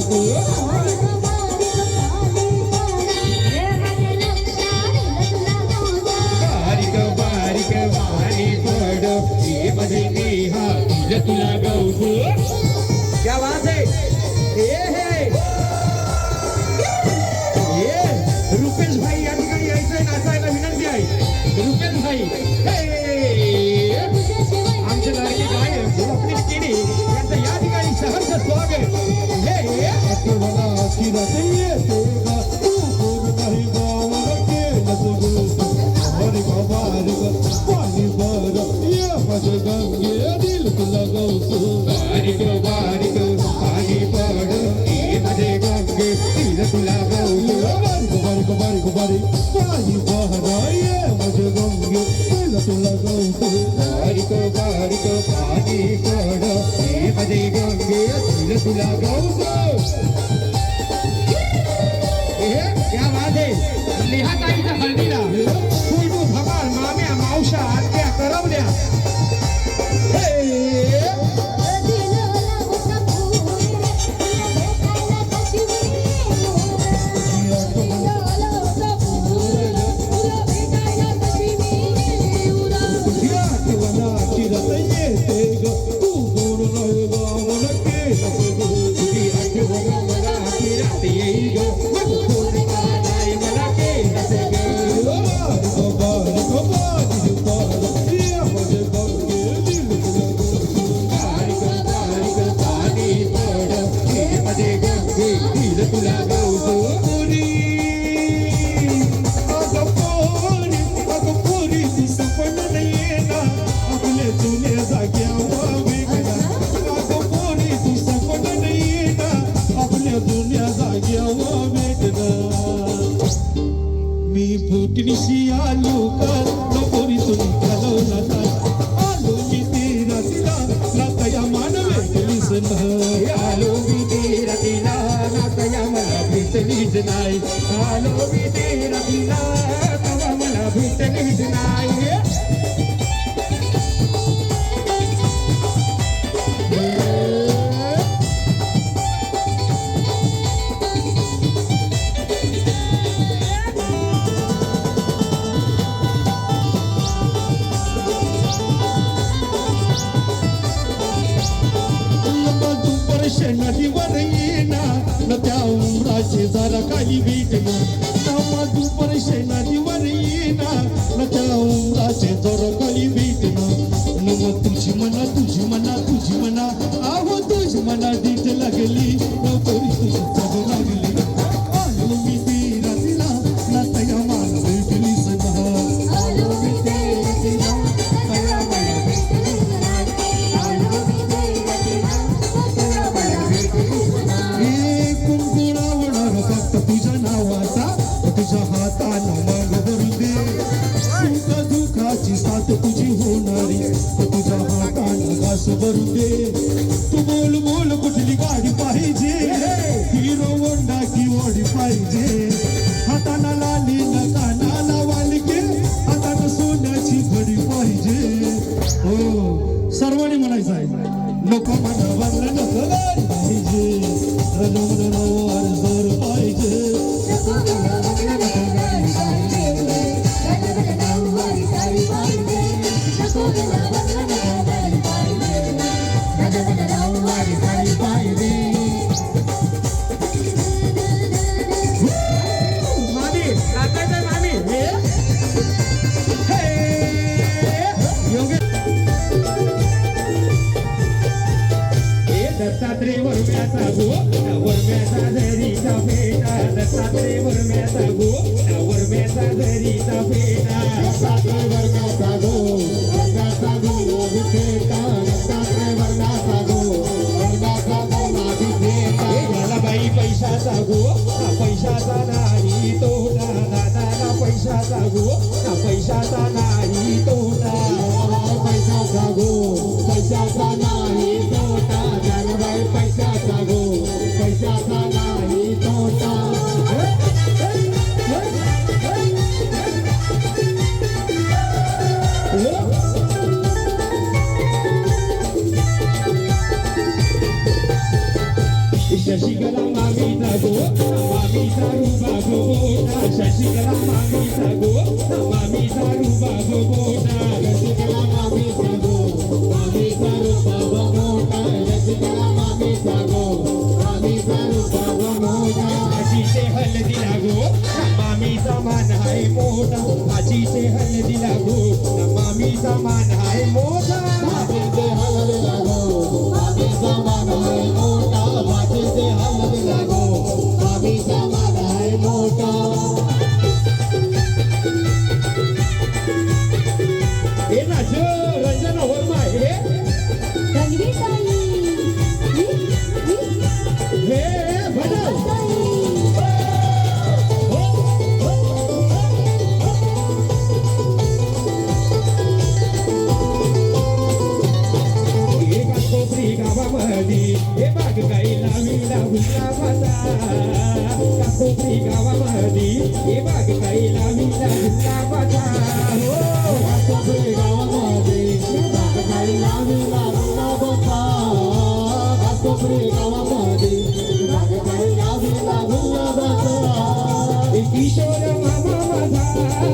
गवतो बारीक बारीक पाणी पड ये मध्ये नेहा तुझ तुला गवतो क्या बात है ये रुपेश भाई या ठिकाणी यायचंय नाचायला विनंती आहे रुपेश भाई आमचे लाडके गायक स्वप्नील केणी यांचं या ठिकाणी सहर्ष स्वागत हे आठवला किरात येतेगा तू कोण काही गावाला केलंच गो बारीक बारीक पाणी बर ये माझ्या गंगे दिल तुला गवतो बारीक बारीक पाणी पड ये माझे गंगे दिल तुला गवतो बारीक बारीक बारीक पाणी बहर ये माझे गंगे दिल तुला गवतो बारीक बारीक पाणी पड ये माझे गंगे दिल तुला गवतो क्या बात है नेहा ताईच्या हळदीला फुलटू धमाल माम्या मावशा आत्या करवल्या मी फुटणीशी आलो का नकोरी तुम्ही घालवला नाही आलो मी तेरा तिला नातया मानवे गेलीस नाही आलो मी तेरा तिला नातया मला भेटलीच नाही आलो मी तेरा तिला तवा मला भेटलीच नाही नदीवर येना न त्या उमराचे जरा काही भेटना नामा दुपर नदीवर येना न त्या उमराचे जरा काही भेटना न मग तुझी मना आहो तुझी मना दीट लागली न तरी तुझी जग लागली आलो मी तेरा तिला ना तया मला भेटलीस ना आलो मी तेरा तिला तया मला भेटलीस ना आलो मी तेरा तिला कुंकुणावणार फक्त तुझ्या नावाचा तुझ्या हाताला माग भरू दे सुख दुःखाची साथ तुझी होणारी तुझ्या हाताला घास भरू दे तू बोल बोल कुठली गाडी पाहिजे हिरो होंडा की ओढी पाहिजे हाताला लाली न कानाला वालके हाताला सोन्याची घडी पाहिजे हो सर्वांनी म्हणायचं आहे नको म्हणा बनला नको गाडी पाहिजे रजमनवर जोर पाहिजे नको म्हणा बनला नको गाडी पाहिजे रजमनवर साडी पाहिजे नको म्हणा बनला नको गाडी पाहिजे रजमनवर साडी पाहिजे मामी नाचायचं मामी हे दत्तात्रय वर्म्याचा गो वर्म्याचा झरीचा फेटा दत्तात्रय वर्म्याचा गो वर्म्याचा झरीचा फेटा दत्तात्रय वर्म्याचा गो वर्म्याचा गो फेटा दत्तात्रय वर्म्याचा गो वर्म्याचा गो फेटा झाला बाई पैशाचा गो पैशाचा नाही तोटा दादाला पैशाचा गो पैशाचा नाही तोटा पैशाचा गो पैशाचा नाही तोटा पैशाचा गो पैशाचा नाही तोटा शशी शशिकला मामीचा गो मामीचा रुबाब मोठा शशिकला मामीचा गो मामीचा रुबाब मोठा शशिकला मामीचा गो मामीचा रुबाब मोठा शशिकला मामीचा गो मामीचा रुबाब मोठा आजीचे हळदीला गो मामीचा मान आहे मोठा आजीचे हळदीला गो मामीचा मान आहे मोठा भाचीचे हळद लागो मामीचा मान आहे मोठा भाचीचे हळद लागो मामीचा मान आहे मोठा हे राज रंजना वर्मा हे हे भजन एका कोपरी गावामध्ये हे बाग गाईला विडा गुलाबाचा का कोपरी गावामध्ये हे बाग गाईला विडा गुलाबाचा हो कोपरी गावामध्ये बागकाई लावीला गुलाबाचा कोपरी गावामध्ये बागकाई लावीला गुलाबाचा किशोर मामा माझा